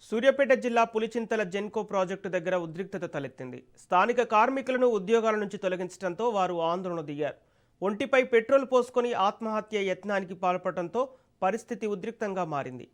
సూర్యాపేట జిల్లా పులిచింతల జెన్కో ప్రాజెక్టు దగ్గర ఉద్రిక్తత తలెత్తింది. స్థానిక కార్మికులను ఉద్యోగాల నుంచి తొలగించడంతో వారు ఆందోళన దిగారు. ఒంటిపై పెట్రోల్ పోసుకొని ఆత్మహత్య యత్నానికి పాల్పడటంతో పరిస్థితి ఉద్రిక్తంగా మారింది.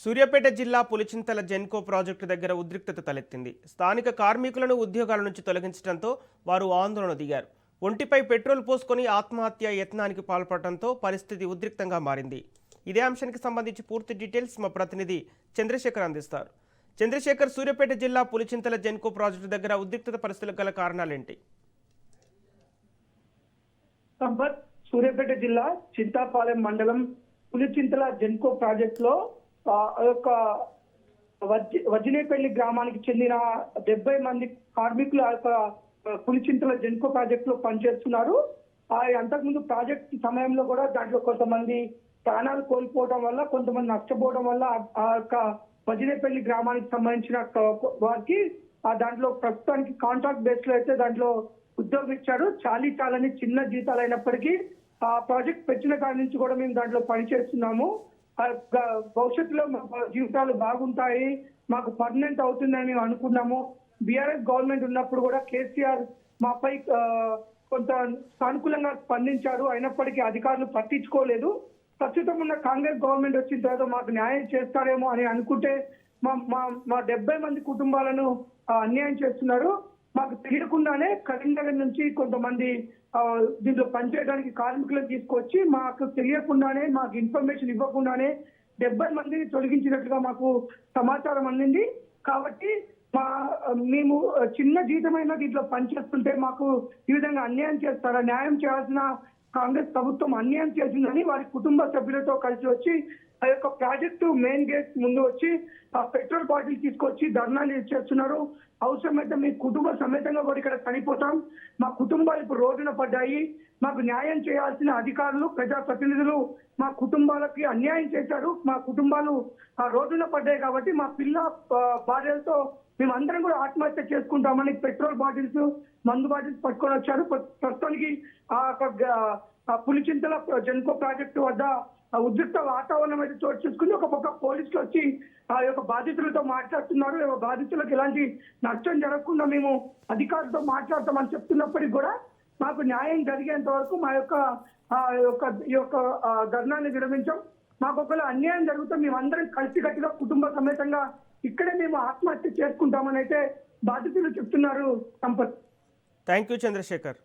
సూర్యాపేట జిల్లా పులిచింతల జెన్కో ప్రాజెక్టు దగ్గర ఉద్రిక్తత తలెత్తింది. స్థానిక కార్మికులను ఉద్యోగాల నుంచి తొలగించడంతో వారు ఆందోళన దిగారు. ఒంటిపై పెట్రోల్ పోసుకొని ఆత్మహత్య యత్నానికి పాల్పడటంతో పరిస్థితి ఉద్రిక్తంగా మారింది. ఇదే అంశానికి సంబంధించి పూర్తి డీటెయిల్స్ మా ప్రతినిధి చంద్రశేఖర్ అందిస్తారు. చంద్రశేఖర్, సూర్యాపేట జిల్లా పులిచింతల జెన్కో ప్రాజెక్టు దగ్గర ఉద్రిక్తత పరిస్థితులకు గల కారణాలేంటి? సంపత్, సూర్యాపేట జిల్లా చింతాపాలెం మండలం పులిచింతల జెన్కో ప్రాజెక్ట్ లో వజ్జినేపల్లి గ్రామానికి చెందిన 70 మంది కార్మికులు పులిచింతల జెన్కో ప్రాజెక్ట్ లో పనిచేస్తున్నారు. అంతకుముందు ప్రాజెక్ట్ సమయంలో కూడా దాంట్లో కొంతమంది ప్రాణాలు కోల్పోవడం వల్ల, కొంతమంది నష్టపోవడం వల్ల ఆ యొక్క వజ్జినేపల్లి గ్రామానికి సంబంధించిన వారికి దాంట్లో ప్రస్తుతానికి కాంట్రాక్ట్ బేస్ లో అయితే దాంట్లో ఉద్యోగం ఇచ్చారు. చాలని చిన్న జీతాలు అయినప్పటికీ ఆ ప్రాజెక్ట్ పెట్టిన కాడి నుంచి కూడా మేము దాంట్లో పనిచేస్తున్నాము. భవిష్యత్తులో మా జీవితాలు బాగుంటాయి, మాకు పర్మనెంట్ అవుతుందని మేము అనుకున్నాము. బీఆర్ఎస్ గవర్నమెంట్ ఉన్నప్పుడు కూడా కేసీఆర్ మాపై కొంత సానుకూలంగా స్పందించారు. అయినప్పటికీ అధికారులు పట్టించుకోలేదు. ప్రస్తుతం ఉన్న కాంగ్రెస్ గవర్నమెంట్ వచ్చిన తర్వాత మాకు న్యాయం చేస్తారేమో అని అనుకుంటే మా 70 మంది కుటుంబాలను అన్యాయం చేస్తున్నారు. మాకు తెలియకుండానే కరీంనగర్ నుంచి కొంతమంది దీంట్లో పనిచేయడానికి కార్మికులను తీసుకొచ్చి మాకు తెలియకుండానే, మాకు ఇన్ఫర్మేషన్ ఇవ్వకుండానే 70 మందిని తొలగించినట్లుగా మాకు సమాచారం అందింది. కాబట్టి మేము చిన్న జీతమైన దీంట్లో పనిచేస్తుంటే మాకు ఈ విధంగా అన్యాయం చేస్తారా? న్యాయం చేయాల్సిన కాంగ్రెస్ ప్రభుత్వం అన్యాయం చేసిందని వారి కుటుంబ సభ్యులతో కలిసి వచ్చి ఆ యొక్క ప్రాజెక్టు మెయిన్ గేట్ ముందు వచ్చి ఆ పెట్రోల్ బాటిల్ తీసుకొచ్చి ధర్నాలు చేస్తున్నారు. అవసరమైతే మీ కుటుంబ సమేతంగా కూడా ఇక్కడ చనిపోతాం, మా కుటుంబాలు ఇప్పుడు రోడ్డున పడ్డాయి, మాకు న్యాయం చేయాల్సిన అధికారులు, ప్రజాప్రతినిధులు మా కుటుంబాలకి అన్యాయం చేశారు, మా కుటుంబాలు ఆ రోడ్డున పడ్డాయి కాబట్టి మా పిల్ల భార్యలతో మేమందరం కూడా ఆత్మహత్య చేసుకుంటామని పెట్రోల్ బాటిల్స్, మందు బాటిల్స్ పట్టుకొని వచ్చారు. ప్రస్తుతానికి ఆ పులిచింతల జెన్కో ప్రాజెక్టు వద్ద ఉద్రిక్త వాతావరణం అయితే చోటు చేసుకుని ఒక పక్క పోలీసులు వచ్చి ఆ యొక్క బాధితులతో మాట్లాడుతున్నారు. బాధితులకు ఎలాంటి నష్టం జరగకుండా మేము అధికారులతో మాట్లాడతామని చెప్తున్నప్పటికీ కూడా మాకు న్యాయం జరిగేంత వరకు మా యొక్క ధర్నాన్ని విరమించాం. మాకు ఒకవేళ అన్యాయం జరిగితే మేమందరం కలిసికట్టుగా కుటుంబ సమేతంగా ఇక్కడే మేము ఆత్మహత్య చేసుకుంటామని అయితే బాధితులు చెప్తున్నారు. సంపత్. Thank you Chandrasekhar.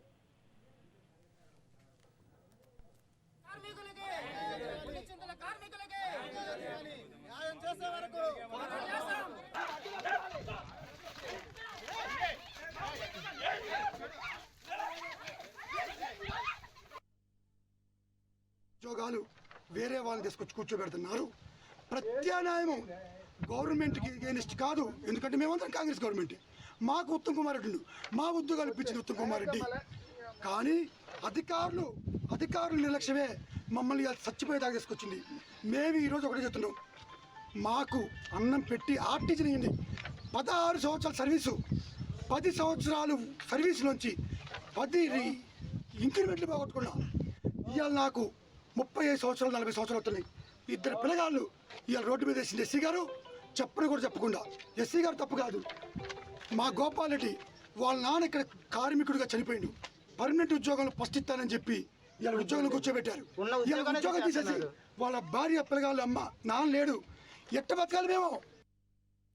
ఉద్యోగాలు వేరే వాళ్ళని తీసుకొచ్చి కూర్చోబెడుతున్నారు. ప్రత్యామ్నాయం గవర్నమెంట్కి ఎగెనిస్ట్ కాదు, ఎందుకంటే మేమందరం కాంగ్రెస్ గవర్నమెంట్. మాకు ఉత్తమ్ కుమార్ రెడ్డి, మా ఉద్యోగాలు ఇప్పించింది ఉత్తమ్ కుమార్ రెడ్డి. కానీ అధికారులు నిర్లక్ష్యమే మమ్మల్ని చచ్చిపోయేదాకా తీసుకొచ్చింది. మేము ఈరోజు ఒకటే చెప్తున్నాం, మాకు అన్నం పెట్టి ఆర్టీసీ అయ్యింది. 16 సంవత్సరాల సర్వీసు, 10 సంవత్సరాలు సర్వీసు నుంచి 10 ఇంక్రిమెంట్లు పోగొట్టుకున్నా. ఇవాళ నాకు 35 సంవత్సరాలు 40 సంవత్సరాలు అవుతున్నాయి. 2 పిల్లగాళ్ళు ఇవాళ రోడ్డు మీద వేసింది ఎస్సీ గారు, చెప్పని కూడా చెప్పకుండా. ఎస్సీ గారు తప్పు కాదు, మా గోపాల్ రెడ్డి వాళ్ళ నాన్న ఇక్కడ కార్మికుడిగా చనిపోయిండు. పర్మనెంట్ ఉద్యోగాలు ఫస్ట్ ఇస్తానని చెప్పి ఇవాళ ఉద్యోగంలో కూర్చోబెట్టారు. ఇవాళ ఉద్యోగం తీసేసి వాళ్ళ భార్య పిల్లగాళ్ళు, అమ్మ నాన్న లేడు, ఎట్ట బతకాలి మేము?